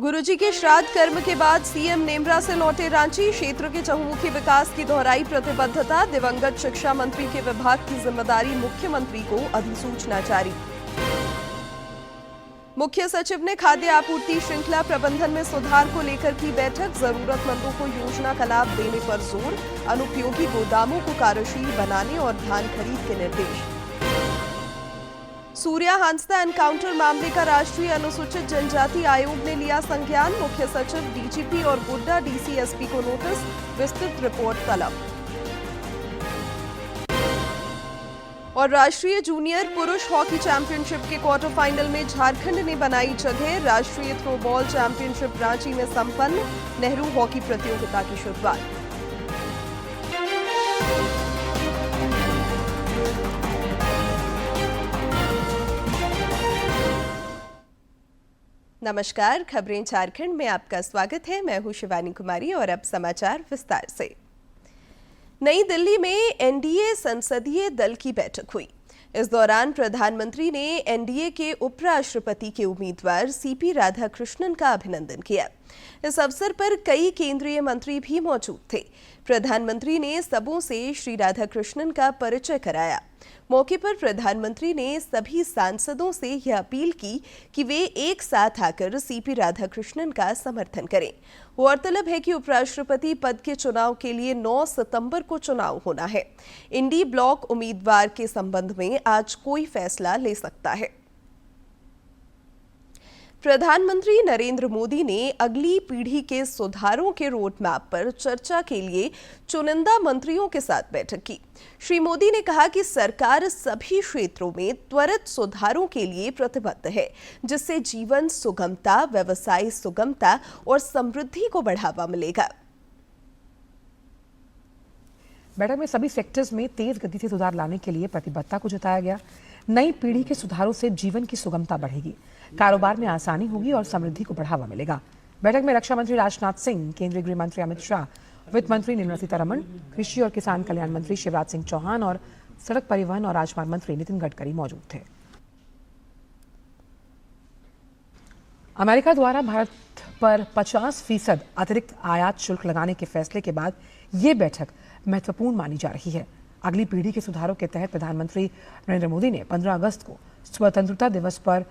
गुरुजी के श्राद्ध कर्म के बाद सीएम नेमरा से लौटे रांची। क्षेत्र के चहुमुखी विकास की दोहराई प्रतिबद्धता। दिवंगत शिक्षा मंत्री के विभाग की जिम्मेदारी मुख्यमंत्री को अधिसूचना जारी। मुख्य सचिव ने खाद्य आपूर्ति श्रृंखला प्रबंधन में सुधार को लेकर की बैठक। जरूरतमंदों को योजना का लाभ देने पर जोर। अनुपयोगी गोदामों को कार्यशील बनाने और धान खरीद के निर्देश। सूर्या हांसदा एनकाउंटर मामले का राष्ट्रीय अनुसूचित जनजाति आयोग ने लिया संज्ञान। मुख्य सचिव, डीजीपी और गोड्डा डीसीएसपी को नोटिस। विस्तृत रिपोर्ट तलब। और राष्ट्रीय जूनियर पुरुष हॉकी चैंपियनशिप के क्वार्टर फाइनल में झारखंड ने बनाई जगह। राष्ट्रीय थ्रोबॉल चैंपियनशिप रांची में संपन्न। नेहरू हॉकी प्रतियोगिता की शुरुआत। नमस्कार, खबरें झारखंड में आपका स्वागत है। मैं हूं शिवानी कुमारी और अब समाचार विस्तार से। नई दिल्ली में एनडीए संसदीय दल की बैठक हुई। इस दौरान प्रधानमंत्री ने एनडीए के उपराष्ट्रपति के उम्मीदवार सीपी राधाकृष्णन का अभिनंदन किया। इस अवसर पर कई केंद्रीय मंत्री भी मौजूद थे। प्रधानमंत्री ने सबों से श्री राधाकृष्णन का परिचय कराया। मौके पर प्रधानमंत्री ने सभी सांसदों से यह अपील की कि वे एक साथ आकर सीपी राधाकृष्णन का समर्थन करें। गौरतलब है कि उपराष्ट्रपति पद के चुनाव के लिए 9 सितंबर को चुनाव होना है। इंडी ब्लॉक उम्मीदवार के संबंध में आज कोई फैसला ले सकता है। प्रधानमंत्री नरेंद्र मोदी ने अगली पीढ़ी के सुधारों के रोड मैप पर चर्चा के लिए चुनिंदा मंत्रियों के साथ बैठक की। श्री मोदी ने कहा कि सरकार सभी क्षेत्रों में त्वरित सुधारों के लिए प्रतिबद्ध है, जिससे जीवन सुगमता, व्यवसाय सुगमता और समृद्धि को बढ़ावा मिलेगा। बैठक में सभी सेक्टर्स में तेज गति से सुधार लाने के लिए प्रतिबद्धता को जताया गया। नई पीढ़ी के सुधारों से जीवन की सुगमता बढ़ेगी, कारोबार में आसानी होगी और समृद्धि को बढ़ावा मिलेगा। बैठक में रक्षा मंत्री राजनाथ सिंह, केंद्रीय गृह मंत्री अमित शाह, वित्त मंत्री निर्मला सीतारमण, कृषि और किसान कल्याण मंत्री शिवराज सिंह चौहान और सड़क परिवहन और राजमार्ग मंत्री नितिन गडकरी मौजूद थे। अमेरिका द्वारा भारत पर 50% अतिरिक्त आयात शुल्क लगाने के फैसले के बाद ये बैठक महत्वपूर्ण मानी जा रही है। अगली पीढ़ी के सुधारों के तहत प्रधानमंत्री नरेंद्र मोदी ने 15 अगस्त को स्वतंत्रता दिवस पर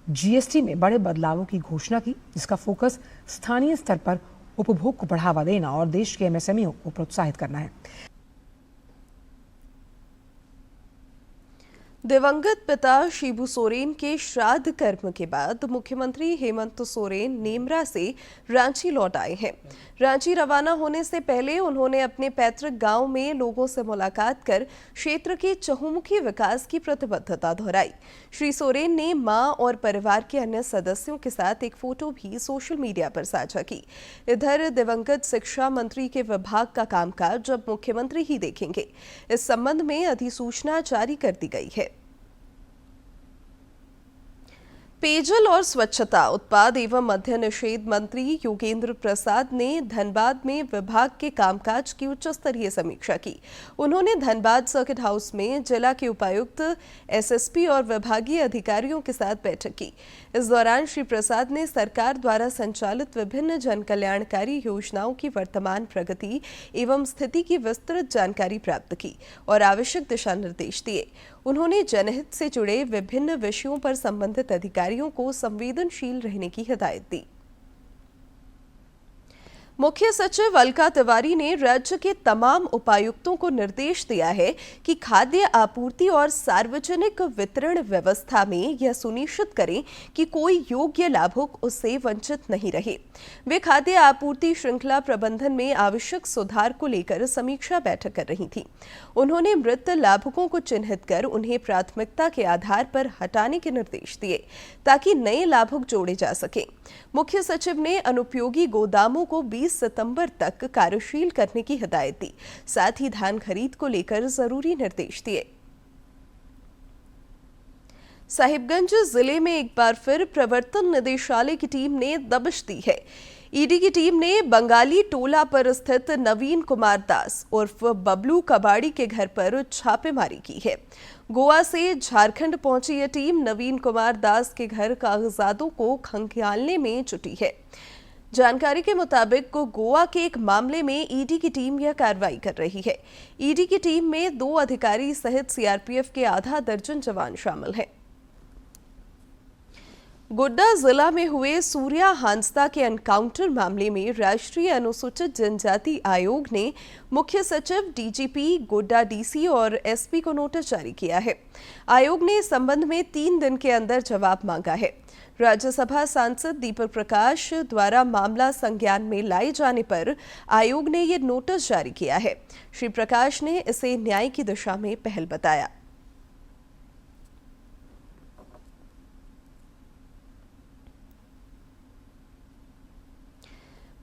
जीएसटी में बड़े बदलावों की घोषणा की, जिसका फोकस स्थानीय स्तर पर उपभोग को बढ़ावा देना और देश के एमएसएमई को प्रोत्साहित करना है। दिवंगत पिता शिबू सोरेन के श्राद्ध कर्म के बाद मुख्यमंत्री हेमंत सोरेन नेमरा से रांची लौट आए हैं। रांची रवाना होने से पहले उन्होंने अपने पैतृक गांव में लोगों से मुलाकात कर क्षेत्र के चहुमुखी विकास की प्रतिबद्धता दोहराई। श्री सोरेन ने मां और परिवार के अन्य सदस्यों के साथ एक फोटो भी सोशल मीडिया पर साझा की। इधर दिवंगत शिक्षा मंत्री के विभाग का कामकाज अब मुख्यमंत्री ही देखेंगे। इस संबंध में अधिसूचना जारी कर दी गई है। पेयजल और स्वच्छता, उत्पाद एवं मद्य निषेध मंत्री योगेंद्र प्रसाद ने धनबाद में विभाग के कामकाज की उच्च स्तरीय समीक्षा की। उन्होंने धनबाद सर्किट हाउस में जिला के उपायुक्त, एसएसपी और विभागीय अधिकारियों के साथ बैठक की। इस दौरान श्री प्रसाद ने सरकार द्वारा संचालित विभिन्न जन कल्याणकारी योजनाओं की वर्तमान प्रगति एवं स्थिति की विस्तृत जानकारी प्राप्त की और आवश्यक दिशा निर्देश दिए। उन्होंने जनहित से जुड़े विभिन्न विषयों पर संबंधित अधिकारियों को संवेदनशील रहने की हिदायत दी। मुख्य सचिव अलका तिवारी ने राज्य के तमाम उपायुक्तों को निर्देश दिया है कि खाद्य आपूर्ति और सार्वजनिक वितरण व्यवस्था में यह सुनिश्चित करें कि कोई योग्य लाभुक उससे वंचित नहीं रहे। वे खाद्य आपूर्ति श्रृंखला प्रबंधन में आवश्यक सुधार को लेकर समीक्षा बैठक कर रही थीं। उन्होंने मृत लाभुकों को चिन्हित कर उन्हें प्राथमिकता के आधार पर हटाने के निर्देश दिए ताकि नए लाभुक जोड़े जा सकें। मुख्य सचिव ने अनुपयोगी गोदामों को 20 सितंबर तक कार्यशील करने की हिदायत दी। साथ ही धान खरीद को लेकर जरूरी निर्देश दिए। साहिबगंज जिले में एक बार फिर प्रवर्तन निदेशालय की टीम ने दबिश दी है। ईडी की टीम ने बंगाली टोला पर स्थित नवीन कुमार दास उर्फ बबलू कबाड़ी के घर पर छापेमारी की है। गोवा से झारखंड पहुंची यह टीम नवीन कुमार दास के घर कागजातों को खंगालने में जुटी है। जानकारी के मुताबिक गोवा के एक मामले में ईडी की टीम यह कार्रवाई कर रही है। ईडी की टीम में 2 अधिकारी सहित सीआरपीएफ के आधा दर्जन जवान शामिल हैं। गोड्डा जिला में हुए सूर्या हांसदा के एनकाउंटर मामले में राष्ट्रीय अनुसूचित जनजाति आयोग ने मुख्य सचिव, डीजीपी, गोड्डा डीसी और एसपी को नोटिस जारी किया है। आयोग ने इस संबंध में 3 दिन के अंदर जवाब मांगा है। राज्यसभा सांसद दीपक प्रकाश द्वारा मामला संज्ञान में लाए जाने पर आयोग ने यह नोटिस जारी किया है। श्री प्रकाश ने इसे न्याय की दिशा में पहल बताया।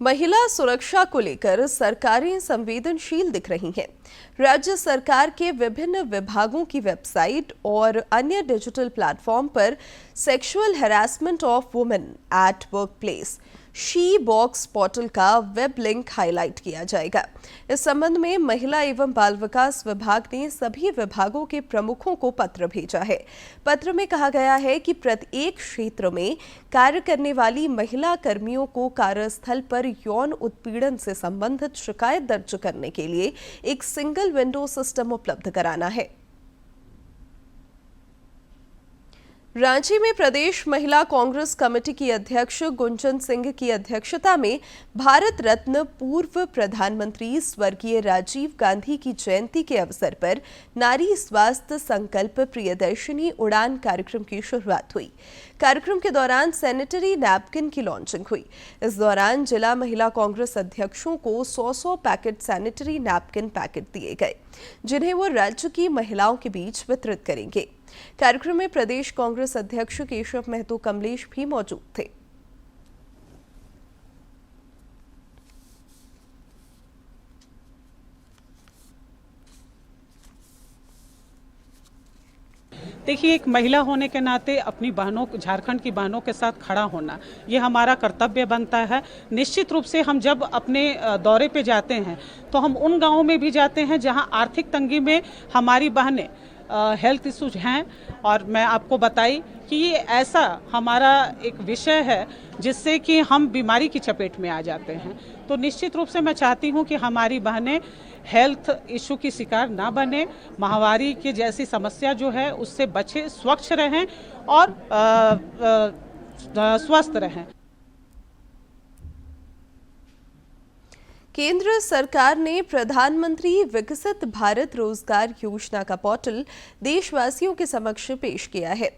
महिला सुरक्षा को लेकर सरकारें संवेदनशील दिख रही हैं। राज्य सरकार के विभिन्न विभागों की वेबसाइट और अन्य डिजिटल प्लेटफॉर्म पर sexual harassment of women at workplace she box portal का वेब लिंक हाईलाइट किया जाएगा। इस संबंध में महिला एवं बाल विकास विभाग ने सभी विभागों के प्रमुखों को पत्र भेजा है। पत्र में कहा गया है कि प्रत्येक क्षेत्र में कार्य करने वाली महिला कर्मियों को कार्यस्थल पर यौन उत्पीड़न से संबंधित शिकायत दर्ज करने के लिए एक सिंगल विंडो सिस्टम उपलब्ध कराना है। रांची में प्रदेश महिला कांग्रेस कमेटी की अध्यक्ष गुंजन सिंह की अध्यक्षता में भारत रत्न पूर्व प्रधानमंत्री स्वर्गीय राजीव गांधी की जयंती के अवसर पर नारी स्वास्थ्य संकल्प प्रियदर्शिनी उड़ान कार्यक्रम की शुरुआत हुई। कार्यक्रम के दौरान सैनिटरी नैपकिन की लॉन्चिंग हुई। इस दौरान जिला महिला कांग्रेस अध्यक्षों को 100 पैकेट सैनिटरी नैपकिन पैकेट दिए गए, जिन्हें वो राज्य की महिलाओं के बीच वितरित करेंगे। कार्यक्रम में प्रदेश कांग्रेस अध्यक्ष केशव महतो कमलेश भी मौजूद थे। देखिए, एक महिला होने के नाते अपनी बहनों, झारखंड की बहनों के साथ खड़ा होना ये हमारा कर्तव्य बनता है। निश्चित रूप से हम जब अपने दौरे पे जाते हैं तो हम उन गांवों में भी जाते हैं जहां आर्थिक तंगी में हमारी बहनें हेल्थ इश्यूज हैं, और मैं आपको बताई कि ये ऐसा हमारा एक विषय है जिससे कि हम बीमारी की चपेट में आ जाते हैं। तो निश्चित रूप से मैं चाहती हूँ कि हमारी बहनें हेल्थ इशू की शिकार ना बने, माहवारी की जैसी समस्या जो है उससे बचे, स्वच्छ रहें और स्वस्थ रहें। केंद्र सरकार ने प्रधानमंत्री विकसित भारत रोजगार योजना का पोर्टल देशवासियों के समक्ष पेश किया है।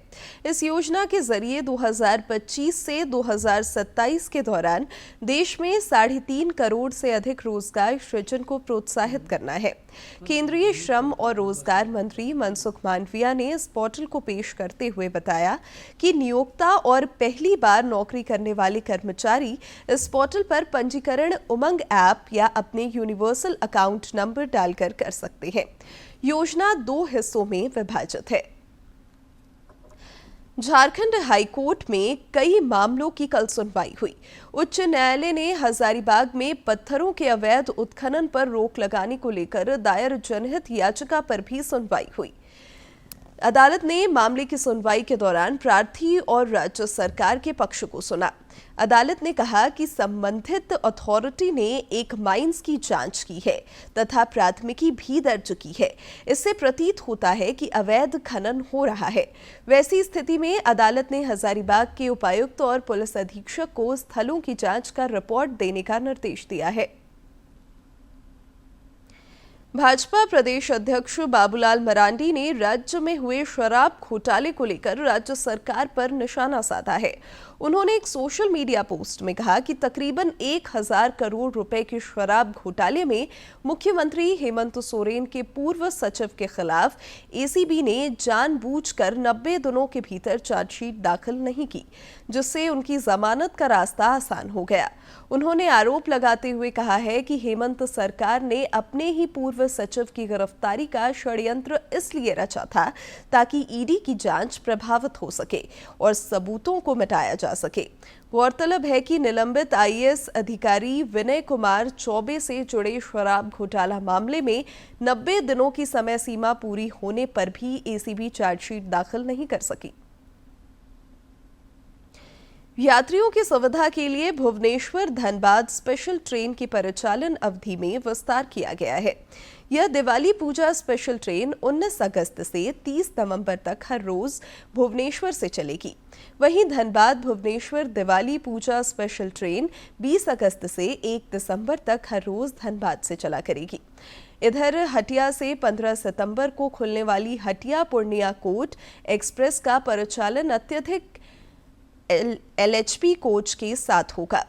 इस योजना के जरिए 2025 से 2027 के दौरान देश में 3.5 करोड़ से अधिक रोजगार सृजन को प्रोत्साहित करना है। केंद्रीय श्रम और रोजगार मंत्री मनसुख मांडविया ने इस पोर्टल को पेश करते हुए बताया कि नियोक्ता और पहली बार नौकरी करने वाले कर्मचारी इस पोर्टल पर पंजीकरण उमंग ऐप या अपने यूनिवर्सल अकाउंट नंबर डालकर कर सकते हैं। योजना 2 हिस्सों में विभाजित है। झारखंड हाईकोर्ट में कई मामलों की कल सुनवाई हुई। उच्च न्यायालय ने हजारीबाग में पत्थरों के अवैध उत्खनन पर रोक लगाने को लेकर दायर जनहित याचिका पर भी सुनवाई हुई। अदालत ने मामले की सुनवाई के दौरान प्रार्थी और राज्य सरकार के पक्ष को सुना। अदालत ने कहा कि संबंधित अथॉरिटी ने एक माइंस की जांच की है तथा प्राथमिकी भी दर्ज की है। इससे प्रतीत होता है कि अवैध खनन हो रहा है। वैसी स्थिति में अदालत ने हजारीबाग के उपायुक्त और पुलिस अधीक्षक को स्थलों की जांच कर रिपोर्ट देने का निर्देश दिया है। भाजपा प्रदेश अध्यक्ष बाबूलाल मरांडी ने राज्य में हुए शराब घोटाले को लेकर राज्य सरकार पर निशाना साधा है। उन्होंने एक सोशल मीडिया पोस्ट में कहा कि तकरीबन 1000 करोड़ रुपए के शराब घोटाले में मुख्यमंत्री हेमंत सोरेन के पूर्व सचिव के खिलाफ एसीबी ने जानबूझकर 90 दिनों के भीतर चार्जशीट दाखिल नहीं की, जिससे उनकी जमानत का रास्ता आसान हो गया। उन्होंने आरोप लगाते हुए कहा है कि हेमंत सरकार ने अपने ही पूर्व सचिव की गिरफ्तारी का षड्यंत्र इसलिए रचा था ताकि ईडी की जांच प्रभावित हो सके और सबूतों को मिटाया जा सके। गौरतलब है कि निलंबित आईएएस अधिकारी विनय कुमार चौबे से जुड़े शराब घोटाला मामले में 90 दिनों की समय सीमा पूरी होने पर भी एसीबी चार्जशीट दाखिल नहीं कर सकी। यात्रियों की सुविधा के लिए भुवनेश्वर धनबाद स्पेशल ट्रेन की परिचालन अवधि में विस्तार किया गया है। यह दिवाली पूजा स्पेशल ट्रेन 19 अगस्त से 30 नवंबर तक हर रोज भुवनेश्वर से चलेगी। वहीं धनबाद भुवनेश्वर दिवाली पूजा स्पेशल ट्रेन 20 अगस्त से 1 दिसंबर तक हर रोज धनबाद से चला करेगी। इधर हटिया से 15 सितंबर को खुलने वाली हटिया पूर्णिया कोट एक्सप्रेस का परिचालन अत्यधिक एलएचपी कोच के साथ होगा।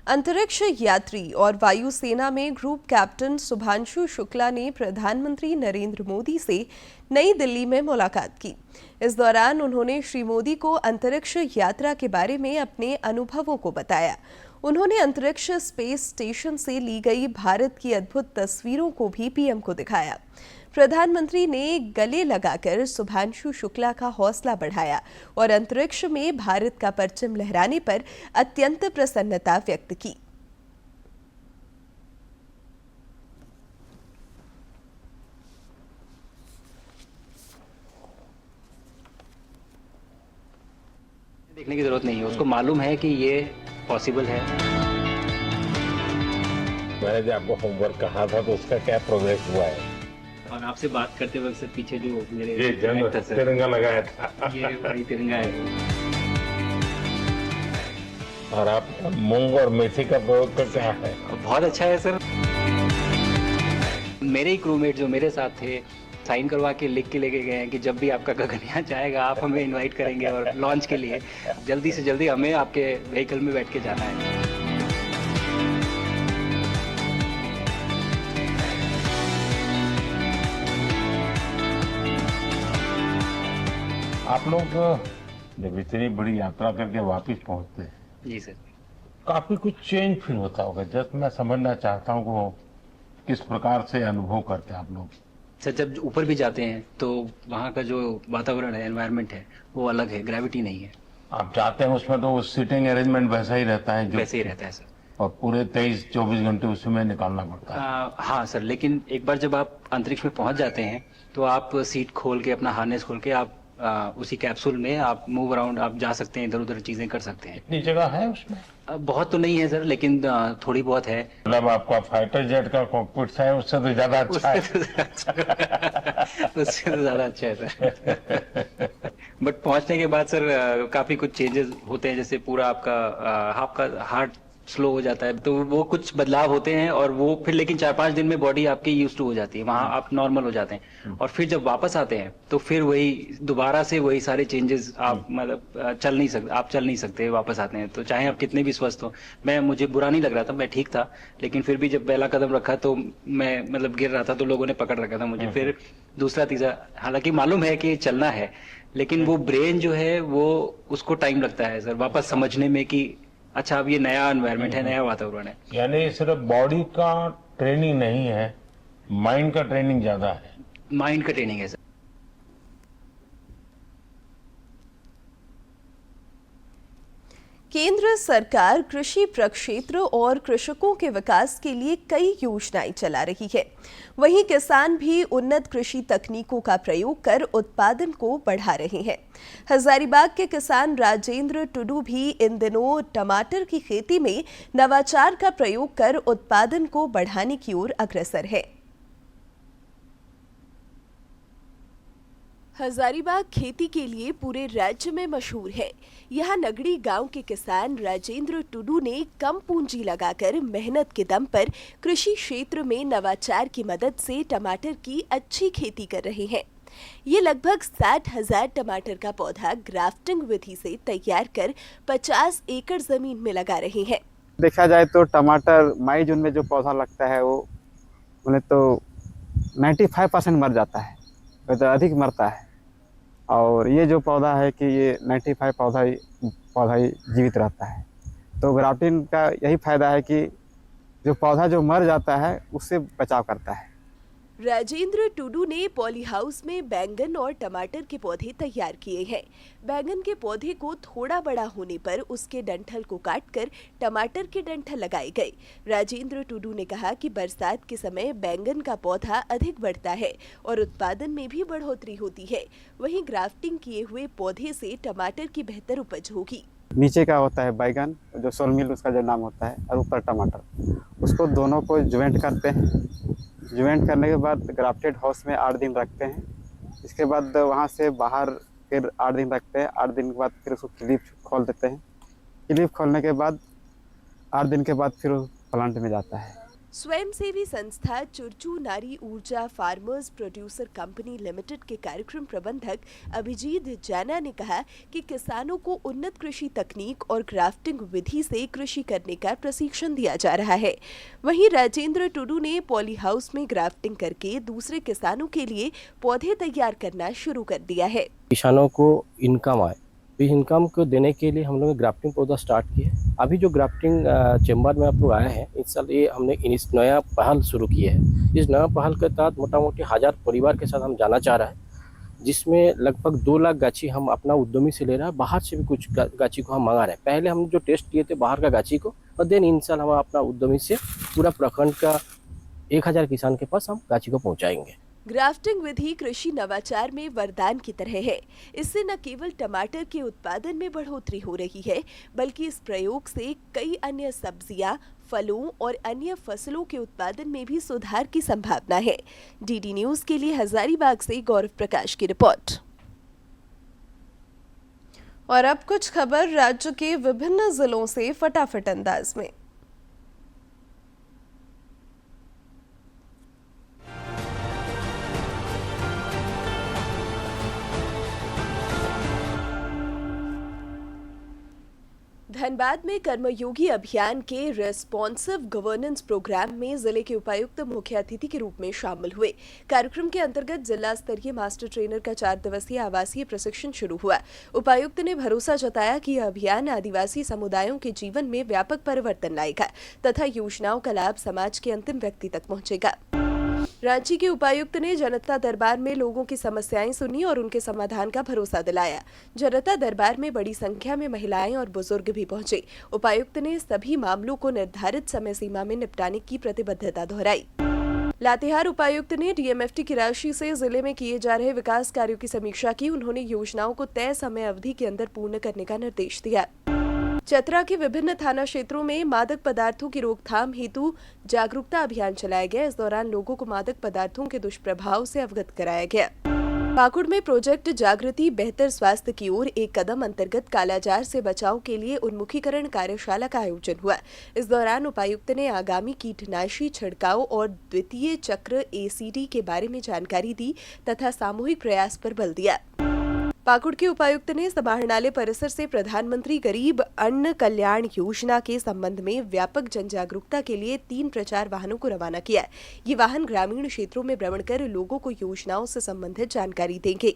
अंतरिक्ष यात्री और वायुसेना में ग्रुप कैप्टन शुभांशु शुक्ला ने प्रधानमंत्री नरेंद्र मोदी से नई दिल्ली में मुलाकात की। इस दौरान उन्होंने श्री मोदी को अंतरिक्ष यात्रा के बारे में अपने अनुभवों को बताया। उन्होंने अंतरिक्ष स्पेस स्टेशन से ली गई भारत की अद्भुत तस्वीरों को भी पीएम को दिखाया। प्रधानमंत्री ने गले लगाकर शुभांशु शुक्ला का हौसला बढ़ाया और अंतरिक्ष में भारत का परचम लहराने पर अत्यंत प्रसन्नता व्यक्त की। देखने की जरूरत नहीं है, उसको मालूम है कि ये पॉसिबल है। मैंने जो आपको होमवर्क कहा था तो उसका क्या प्रोग्रेस हुआ है? और आपसे बात करते वक्त सर पीछे जो मेरे ये जंग तिरंगा लगाया था, ये वही तिरंगा है। और आप मूंग और मेथी का प्रयोग करते हैं। बहुत अच्छा है सर। मेरे ही क्रूमेट जो मेरे साथ थे साइन करवा के लिख के लेके गए हैं कि जब भी आपका गगन यहाँ जाएगा आप हमें इनवाइट करेंगे और लॉन्च के लिए जल्दी से जल्दी हमें आपके व्हीकल में बैठ के जाना है। आप लोग जब इतनी बड़ी यात्रा करके वापस पहुंचते हैं, जी सर, काफी कुछ चेंज फील होता होगा। जस्ट मैं समझना चाहता हूँ वो किस प्रकार से अनुभव करते हैं आप लोग। सर जब ऊपर भी जाते हैं तो वहाँ का जो वातावरण है, एनवायरनमेंट है, वो अलग है, ग्रेविटी नहीं है। आप जाते हैं उसमें तो सीटिंग अरेंजमेंट वैसा ही रहता है जो वैसे ही रहता है सर। और पूरे 23-24 घंटे उसमें निकालना पड़ता है। हाँ सर, लेकिन एक बार जब आप अंतरिक्ष में पहुंच जाते हैं तो आप सीट खोल के अपना हार्नेस खोल के आप उसी कैप्सूल में आप मूव अराउंड आप जा सकते हैं, इधर उधर चीजें कर सकते हैं। इतनी जगह है उसमें? बहुत तो नहीं है सर, लेकिन थोड़ी बहुत है। मतलब आपका फाइटर जेट का कॉकपिट है उससे तो ज्यादा अच्छा है। उससे तो ज्यादा अच्छा है सर। बट पहुंचने के बाद सर काफी कुछ चेंजेस होते हैं, जैसे पूरा आपका हार्ट स्लो हो जाता है, तो वो कुछ बदलाव होते हैं और वो फिर लेकिन 4-5 दिन में बॉडी आपकी यूज टू हो जाती है, वहां आप नॉर्मल हो जाते हैं। और फिर जब वापस आते हैं तो फिर वही दोबारा से वही सारे चेंजेस आप मतलब चल नहीं सकते वापस आते हैं, तो चाहे आप कितने भी स्वस्थ हो। मुझे बुरा नहीं लग रहा था, मैं ठीक था, लेकिन फिर भी जब पहला कदम रखा तो मैं मतलब गिर रहा था तो लोगों ने पकड़ रखा था मुझे। फिर दूसरा तीसरा, हालांकि मालूम है कि चलना है, लेकिन वो ब्रेन जो है वो उसको टाइम लगता है सर वापस समझने में कि अच्छा अब ये नया एनवायरनमेंट है, नया वातावरण है। यानी सिर्फ बॉडी का ट्रेनिंग नहीं है, माइंड का ट्रेनिंग ज्यादा है। माइंड का ट्रेनिंग है सर। केंद्र सरकार कृषि प्रक्षेत्र और कृषकों के विकास के लिए कई योजनाएं चला रही है। वहीं किसान भी उन्नत कृषि तकनीकों का प्रयोग कर उत्पादन को बढ़ा रहे हैं। हजारीबाग के किसान राजेंद्र टुडू भी इन दिनों टमाटर की खेती में नवाचार का प्रयोग कर उत्पादन को बढ़ाने की ओर अग्रसर है। हजारीबाग खेती के लिए पूरे राज्य में मशहूर है। यहाँ नगड़ी गांव के किसान राजेंद्र टुडू ने कम पूंजी लगाकर मेहनत के दम पर कृषि क्षेत्र में नवाचार की मदद से टमाटर की अच्छी खेती कर रहे हैं। ये लगभग 60,000 टमाटर का पौधा ग्राफ्टिंग विधि से तैयार कर 50 एकड़ जमीन में लगा रहे हैं। देखा जाए तो टमाटर मई जून में जो पौधा लगता है वो उन्हें तो 95% मर जाता है, तो अधिक मरता है। और ये जो पौधा है कि ये 95 पौधा ही जीवित रहता है। तो ग्राफ्टिंग का यही फायदा है कि जो पौधा जो मर जाता है उससे बचाव करता है। राजेंद्र टुडू ने पॉली हाउस में बैंगन और टमाटर के पौधे तैयार किए हैं। बैंगन के पौधे को थोड़ा बड़ा होने पर उसके डंठल को काटकर टमाटर के डंठल लगाए गए। राजेंद्र टुडू ने कहा कि बरसात के समय बैंगन का पौधा अधिक बढ़ता है और उत्पादन में भी बढ़ोतरी होती है। वहीं ग्राफ्टिंग किए हुए पौधे से टमाटर की बेहतर उपज होगी। नीचे का होता है बैगन, जो सोलमिल उसका जो नाम होता है, और ऊपर टमाटर, उसको दोनों को ज्वाइंट करते हैं। ज्वाइंट करने के बाद ग्राफ्टेड हाउस में 8 दिन रखते हैं। इसके बाद वहाँ से बाहर फिर 8 दिन रखते हैं। 8 दिन के बाद फिर उसको क्लिप खोल देते हैं। क्लिप खोलने के बाद 8 दिन के बाद फिर प्लांट में जाता है। स्वयंसेवी संस्था चुरचू नारी ऊर्जा फार्मर्स प्रोड्यूसर कंपनी लिमिटेड के कार्यक्रम प्रबंधक अभिजीत जैना ने कहा कि किसानों को उन्नत कृषि तकनीक और ग्राफ्टिंग विधि से कृषि करने का प्रशिक्षण दिया जा रहा है। वहीं राजेंद्र टुडू ने पॉली हाउस में ग्राफ्टिंग करके दूसरे किसानों के लिए पौधे तैयार करना शुरू कर दिया है। किसानों को इनकम आए, तो इनकम को देने के लिए हम लोग ग्राफ्टिंग पौधा स्टार्ट किए। अभी जो ग्राफ्टिंग चेंबर में आप लोग आए हैं, इस साल ये हमने इस नया पहल शुरू की है। इस नया पहल के तहत मोटा मोटी 1000 परिवार के साथ हम जाना चाह रहे हैं, जिसमें लगभग 2 लाख गाछी हम अपना उद्यमी से ले रहे हैं। बाहर से भी कुछ गाछी को हम मंगा रहे हैं। पहले हम जो टेस्ट किए थे बाहर का गाछी को, और देन इन साल हम अपना उद्यमी से पूरा प्रखंड का 1000 किसान के पास हम गाछी को पहुँचाएंगे। ग्राफ्टिंग विधि कृषि नवाचार में वरदान की तरह है। इससे न केवल टमाटर के उत्पादन में बढ़ोतरी हो रही है, बल्कि इस प्रयोग से कई अन्य सब्जियां, फलों और अन्य फसलों के उत्पादन में भी सुधार की संभावना है। डीडी न्यूज के लिए हजारीबाग से गौरव प्रकाश की रिपोर्ट। और अब कुछ खबर राज्य के विभिन्न जिलों से फटाफट अंदाज में। धनबाद में कर्मयोगी अभियान के रेस्पॉन्सिव गवर्नेंस प्रोग्राम में जिले के उपायुक्त मुख्य अतिथि के रूप में शामिल हुए। कार्यक्रम के अंतर्गत जिला स्तरीय मास्टर ट्रेनर का 4 दिवसीय आवासीय प्रशिक्षण शुरू हुआ। उपायुक्त ने भरोसा जताया कि यह अभियान आदिवासी समुदायों के जीवन में व्यापक परिवर्तन लाएगा तथा योजनाओं का लाभ समाज के अंतिम व्यक्ति तक पहुंचेगा। रांची के उपायुक्त ने जनता दरबार में लोगों की समस्याएं सुनी और उनके समाधान का भरोसा दिलाया। जनता दरबार में बड़ी संख्या में महिलाएं और बुजुर्ग भी पहुंचे। उपायुक्त ने सभी मामलों को निर्धारित समय सीमा में निपटाने की प्रतिबद्धता दोहराई। लातेहार उपायुक्त ने डीएमएफटी की राशि से जिले में किए जा रहे विकास कार्यों की समीक्षा की। उन्होंने योजनाओं को तय समय अवधि के अंदर पूर्ण करने का निर्देश दिया। चतरा के विभिन्न थाना क्षेत्रों में मादक पदार्थों की रोकथाम हेतु जागरूकता अभियान चलाया गया। इस दौरान लोगों को मादक पदार्थों के दुष्प्रभाव से अवगत कराया गया। पाकुड़ में प्रोजेक्ट जागृति बेहतर स्वास्थ्य की ओर एक कदम अंतर्गत कालाजार से बचाव के लिए उन्मुखीकरण कार्यशाला का आयोजन हुआ। इस दौरान उपायुक्त ने आगामी कीटनाशी छिड़काव और द्वितीय चक्र एसीडी के बारे में जानकारी दी तथा सामूहिक प्रयास पर बल दिया। पाकुड़ के उपायुक्त ने समाहरणालय परिसर से प्रधानमंत्री गरीब अन्न कल्याण योजना के संबंध में व्यापक जन जागरूकता के लिए 3 प्रचार वाहनों को रवाना किया। ये वाहन ग्रामीण क्षेत्रों में भ्रमण कर लोगों को योजनाओं से संबंधित जानकारी देंगे।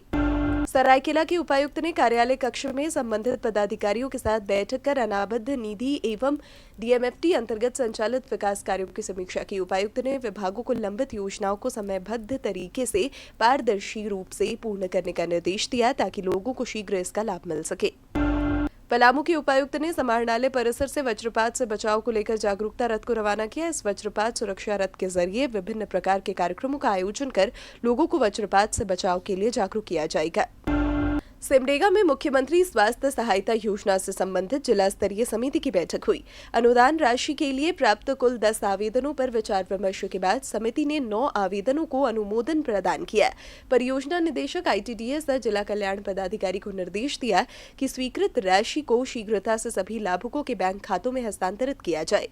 सरायकेला के उपायुक्त ने कार्यालय कक्ष में संबंधित पदाधिकारियों के साथ बैठक कर अनाबद्ध निधि एवं डीएमएफटी अंतर्गत संचालित विकास कार्यों की समीक्षा की। उपायुक्त ने विभागों को लंबित योजनाओं को समयबद्ध तरीके से पारदर्शी रूप से पूर्ण करने का निर्देश दिया ताकि लोगों को शीघ्र इसका लाभ मिल सके। पलामू के उपायुक्त ने समाहरणालय परिसर से वज्रपात से बचाव को लेकर जागरूकता रथ को रवाना किया। इस वज्रपात सुरक्षा रथ के जरिए विभिन्न प्रकार के कार्यक्रमों का आयोजन कर लोगों को वज्रपात से बचाव के लिए जागरूक किया जाएगा। सिमडेगा में मुख्यमंत्री स्वास्थ्य सहायता योजना से संबंधित जिला स्तरीय समिति की बैठक हुई। अनुदान राशि के लिए प्राप्त कुल 10 आवेदनों पर विचार विमर्श के बाद समिति ने 9 आवेदनों को अनुमोदन प्रदान किया। परियोजना निदेशक आईटीडीएस जिला कल्याण पदाधिकारी को निर्देश दिया कि स्वीकृत राशि को शीघ्रता से सभी लाभुकों के बैंक खातों में हस्तांतरित किया जाए।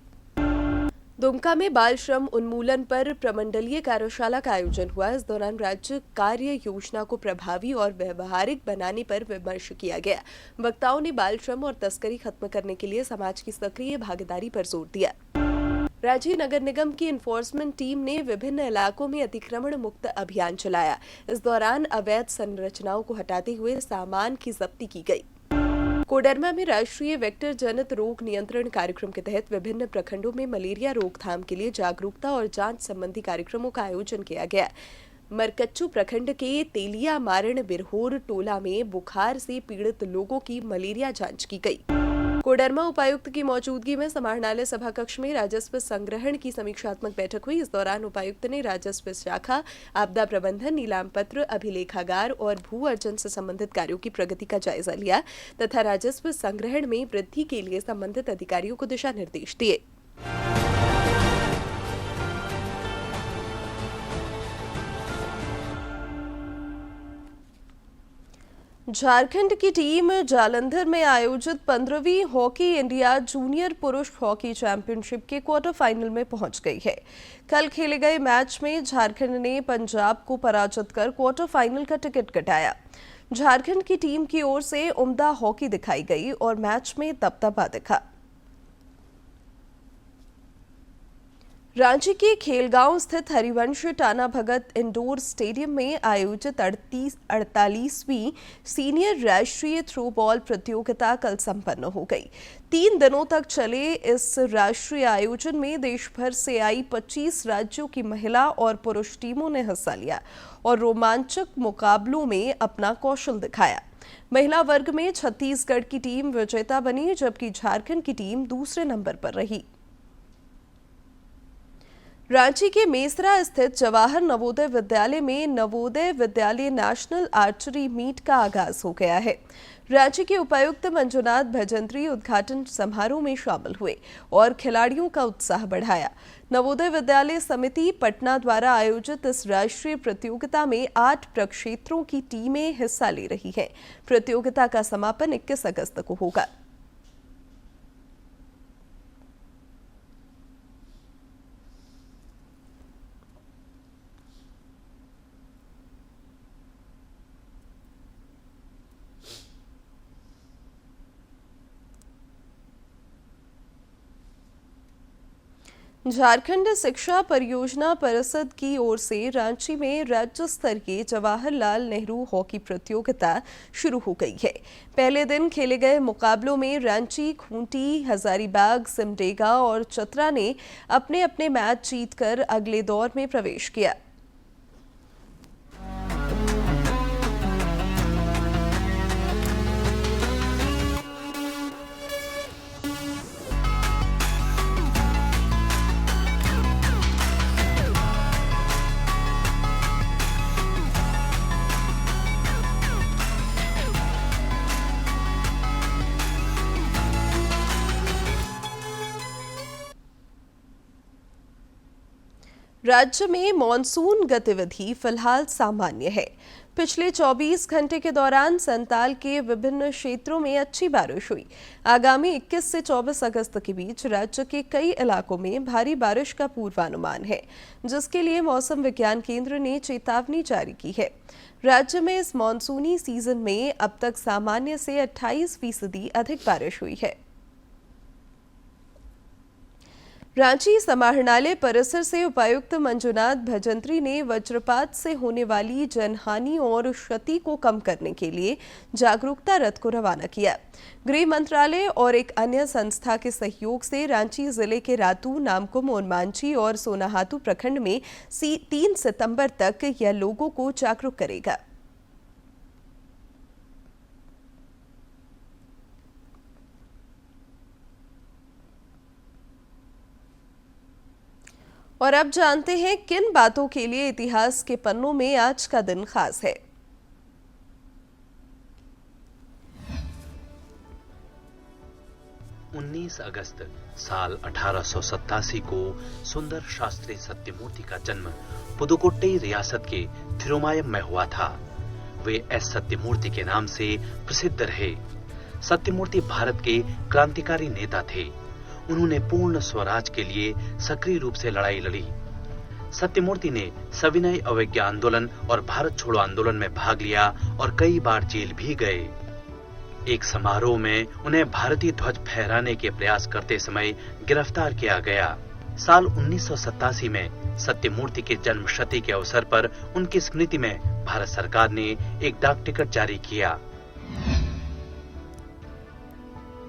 दुमका में बाल श्रम उन्मूलन पर प्रमंडलीय कार्यशाला का आयोजन हुआ। इस दौरान राज्य कार्य योजना को प्रभावी और व्यवहारिक बनाने पर विमर्श किया गया। वक्ताओं ने बाल श्रम और तस्करी खत्म करने के लिए समाज की सक्रिय भागीदारी पर जोर दिया। रांची नगर निगम की एनफोर्समेंट टीम ने विभिन्न इलाकों में अतिक्रमण मुक्त अभियान चलाया। इस दौरान अवैध संरचनाओं को हटाते हुए सामान की जब्ती की गई। कोडरमा में राष्ट्रीय वेक्टर जनित रोग नियंत्रण कार्यक्रम के तहत विभिन्न प्रखंडों में मलेरिया रोकथाम के लिए जागरूकता और जांच संबंधी कार्यक्रमों का आयोजन किया गया। मरकच्चू प्रखंड के तेलिया मारण बिरहोर टोला में बुखार से पीड़ित लोगों की मलेरिया जांच की गई। कोडरमा उपायुक्त की मौजूदगी में समाहरणालय सभा कक्ष में राजस्व संग्रहण की समीक्षात्मक बैठक हुई। इस दौरान उपायुक्त ने राजस्व शाखा, आपदा प्रबंधन, नीलाम पत्र, अभिलेखागार और भू अर्जन से संबंधित कार्यों की प्रगति का जायजा लिया तथा राजस्व संग्रहण में वृद्धि के लिए संबंधित अधिकारियों को दिशा निर्देश दिए। झारखंड की टीम जालंधर में आयोजित 15वीं हॉकी इंडिया जूनियर पुरुष हॉकी चैंपियनशिप के क्वार्टर फाइनल में पहुंच गई है। कल खेले गए मैच में झारखंड ने पंजाब को पराजित कर क्वार्टर फाइनल का टिकट कटाया। झारखंड की टीम की ओर से उम्दा हॉकी दिखाई गई और मैच में दबदबा दिखा। रांची के खेलगांव स्थित हरिवंश टाना भगत इंडोर स्टेडियम में आयोजित 48वीं सीनियर राष्ट्रीय थ्रो बॉल प्रतियोगिता कल संपन्न हो गई। 3 दिनों तक चले इस राष्ट्रीय आयोजन में देश भर से आई 25 राज्यों की महिला और पुरुष टीमों ने हिस्सा लिया और रोमांचक मुकाबलों में अपना कौशल दिखाया। महिला वर्ग में छत्तीसगढ़ की टीम विजेता बनी, जबकि झारखंड की टीम दूसरे नंबर पर रही। रांची के मेसरा स्थित जवाहर नवोदय विद्यालय में Navodaya Vidyalaya national archery meet का आगाज हो गया है। रांची के उपायुक्त मंजुनाथ भजंत्री उद्घाटन समारोह में शामिल हुए और खिलाड़ियों का उत्साह बढ़ाया। नवोदय विद्यालय समिति पटना द्वारा आयोजित इस राष्ट्रीय प्रतियोगिता में 8 प्रक्षेत्रों की टीमें हिस्सा ले रही हैं। प्रतियोगिता का समापन 21 अगस्त को होगा। झारखंड शिक्षा परियोजना परिषद की ओर से रांची में राज्य स्तरीय जवाहरलाल नेहरू हॉकी प्रतियोगिता शुरू हो गई है। पहले दिन खेले गए मुकाबलों में रांची, खूंटी, हजारीबाग, सिमडेगा और चतरा ने अपने अपने मैच जीतकर अगले दौर में प्रवेश किया। राज्य में मॉनसून गतिविधि फिलहाल सामान्य है। पिछले 24 घंटे के दौरान संताल के विभिन्न क्षेत्रों में अच्छी बारिश हुई। आगामी 21 से 24 अगस्त के बीच राज्य के कई इलाकों में भारी बारिश का पूर्वानुमान है, जिसके लिए मौसम विज्ञान केंद्र ने चेतावनी जारी की है। राज्य में इस मॉनसूनी सीजन में अब तक सामान्य से 28% अधिक बारिश हुई है। रांची समाहरणालय परिसर से उपायुक्त मंजुनाथ भजंत्री ने वज्रपात से होने वाली जनहानि और क्षति को कम करने के लिए जागरूकता रथ को रवाना किया। गृह मंत्रालय और एक अन्य संस्था के सहयोग से रांची जिले के रातू, नामकुम, ओनमांझी और सोनाहातू प्रखंड में 3 सितंबर तक यह लोगों को जागरूक करेगा। और अब जानते हैं किन बातों के लिए इतिहास के पन्नों में आज का दिन खास है। अगस्त साल 1887 को सुंदर शास्त्री सत्यमूर्ति का जन्म पुदुकोट्टई रियासत के थिरुमायम में हुआ था। वे एस सत्यमूर्ति के नाम से प्रसिद्ध रहे। सत्यमूर्ति भारत के क्रांतिकारी नेता थे। उन्होंने पूर्ण स्वराज के लिए सक्रिय रूप से लड़ाई लड़ी। सत्यमूर्ति ने सविनय अवज्ञा आंदोलन और भारत छोड़ो आंदोलन में भाग लिया और कई बार जेल भी गए। एक समारोह में उन्हें भारतीय ध्वज फहराने के प्रयास करते समय गिरफ्तार किया गया। साल 1987 में सत्यमूर्ति के जन्म शती के अवसर पर उनकी स्मृति में भारत सरकार ने एक डाक टिकट जारी किया।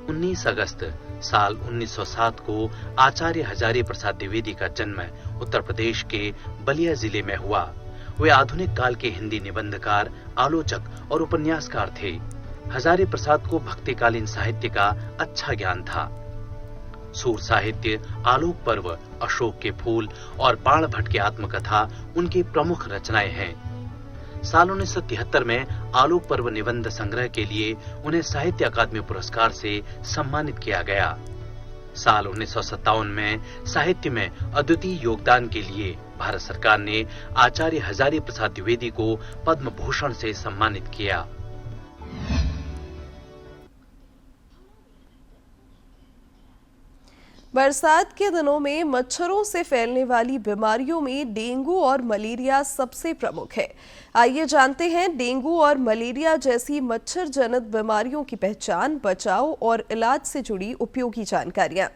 19 अगस्त साल 1907 को आचार्य हजारी प्रसाद द्विवेदी का जन्म उत्तर प्रदेश के बलिया जिले में हुआ। वे आधुनिक काल के हिंदी निबंधकार, आलोचक और उपन्यासकार थे। हजारी प्रसाद को भक्तिकालीन साहित्य का अच्छा ज्ञान था। सूर साहित्य, आलोक पर्व, अशोक के फूल और बाण भट्ट की आत्मकथा उनकी प्रमुख रचनाएं हैं। साल 1973 में आलोक पर्व निबंध संग्रह के लिए उन्हें साहित्य अकादमी पुरस्कार से सम्मानित किया गया। साल 1957 में साहित्य में अद्वितीय योगदान के लिए भारत सरकार ने आचार्य हजारी प्रसाद द्विवेदी को पद्म भूषण से सम्मानित किया। बरसात के दिनों में मच्छरों से फैलने वाली बीमारियों में डेंगू और मलेरिया सबसे प्रमुख है। आइए जानते हैं डेंगू और मलेरिया जैसी मच्छर जनित बीमारियों की पहचान, बचाव और इलाज से जुड़ी उपयोगी जानकारियां।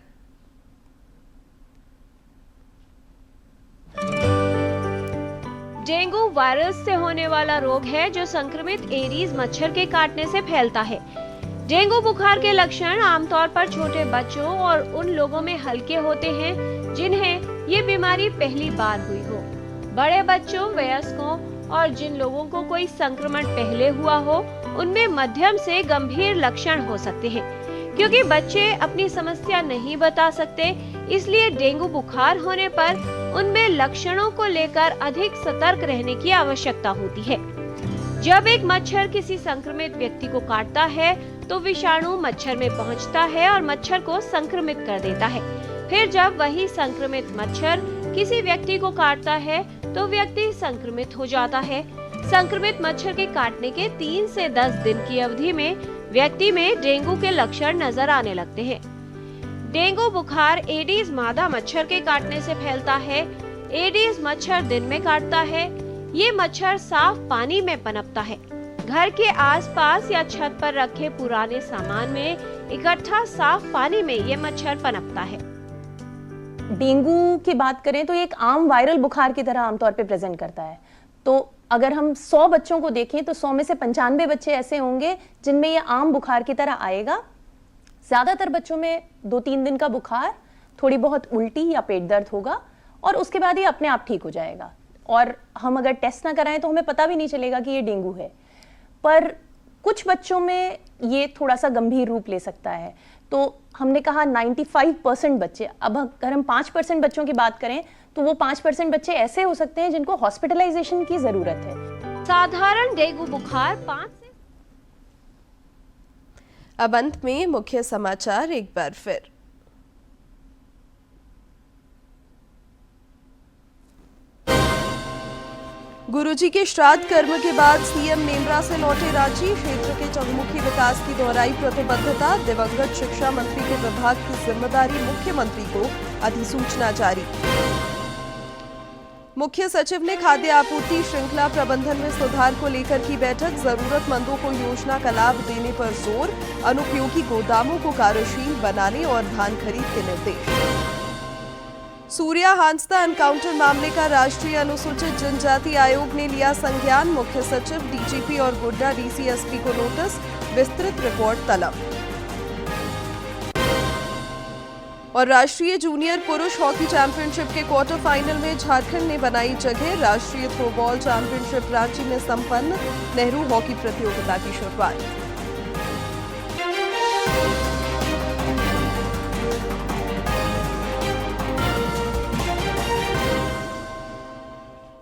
डेंगू वायरस से होने वाला रोग है जो संक्रमित एडीज मच्छर के काटने से फैलता है। डेंगू बुखार के लक्षण आमतौर पर छोटे बच्चों और उन लोगों में हल्के होते हैं जिन्हें ये बीमारी पहली बार हुई हो। बड़े बच्चों, वयस्कों और जिन लोगों को कोई संक्रमण पहले हुआ हो, उनमें मध्यम से गंभीर लक्षण हो सकते हैं। क्योंकि बच्चे अपनी समस्या नहीं बता सकते, इसलिए डेंगू बुखार होने पर उनमें लक्षणों को लेकर अधिक सतर्क रहने की आवश्यकता होती है। जब एक मच्छर किसी संक्रमित व्यक्ति को काटता है तो विषाणु मच्छर में पहुंचता है और मच्छर को संक्रमित कर देता है। फिर जब वही संक्रमित मच्छर किसी व्यक्ति को काटता है तो व्यक्ति संक्रमित हो जाता है। संक्रमित मच्छर के काटने के 3 से 10 दिन की अवधि में व्यक्ति में डेंगू के लक्षण नजर आने लगते हैं। डेंगू बुखार एडीज मादा मच्छर के काटने से फैलता है। एडीज मच्छर दिन में काटता है। ये मच्छर साफ पानी में पनपता है। घर के आसपास या छत पर रखे पुराने सामान में इकट्ठा साफ पानी में ये मच्छर पनपता है। डेंगू की बात करें तो ये एक आम वायरल बुखार की तरह आमतौर पे प्रेजेंट करता है। तो अगर हम 100 बच्चों को देखें तो 100 में से 95 बच्चे ऐसे होंगे जिनमें ये आम बुखार की तरह आएगा। ज्यादातर बच्चों में 2-3 दिन का बुखार, थोड़ी बहुत उल्टी या पेट दर्द होगा और उसके बाद ये अपने आप ठीक हो जाएगा। और हम अगर टेस्ट ना कराएं तो हमें पता भी नहीं चलेगा कि ये डेंगू है। पर कुछ बच्चों में ये थोड़ा सा गंभीर रूप ले सकता है। तो हमने कहा 95% बच्चे, अब अगर हम 5% बच्चों की बात करें तो वो 5% बच्चे ऐसे हो सकते हैं जिनको हॉस्पिटलाइजेशन की जरूरत है। साधारण डेंगू बुखार 5 से। अब अंत में मुख्य समाचार एक बार फिर। गुरुजी के श्राद्ध कर्म के बाद सीएम नेमरा से लौटे रांची। क्षेत्र के चहुमुखी विकास की दोहराई प्रतिबद्धता। दिवंगत शिक्षा मंत्री के विभाग की जिम्मेदारी मुख्यमंत्री को अधिसूचना जारी। मुख्य सचिव ने खाद्य आपूर्ति श्रृंखला प्रबंधन में सुधार को लेकर की बैठक। जरूरतमंदों को योजना का लाभ देने पर जोर। अनुपयोगी गोदामों को कार्यशील बनाने और धान खरीद के निर्देश। सूर्या हांसदा एनकाउंटर मामले का राष्ट्रीय अनुसूचित जनजाति आयोग ने लिया संज्ञान। मुख्य सचिव, डीजीपी और गोड्डा डीसीएसपी को नोटिस। विस्तृत रिपोर्ट तलब। और राष्ट्रीय जूनियर पुरुष हॉकी चैंपियनशिप के क्वार्टर फाइनल में झारखंड ने बनाई जगह। राष्ट्रीय थ्रोबॉल चैंपियनशिप रांची में संपन्न। नेहरू हॉकी प्रतियोगिता की शुरुआत।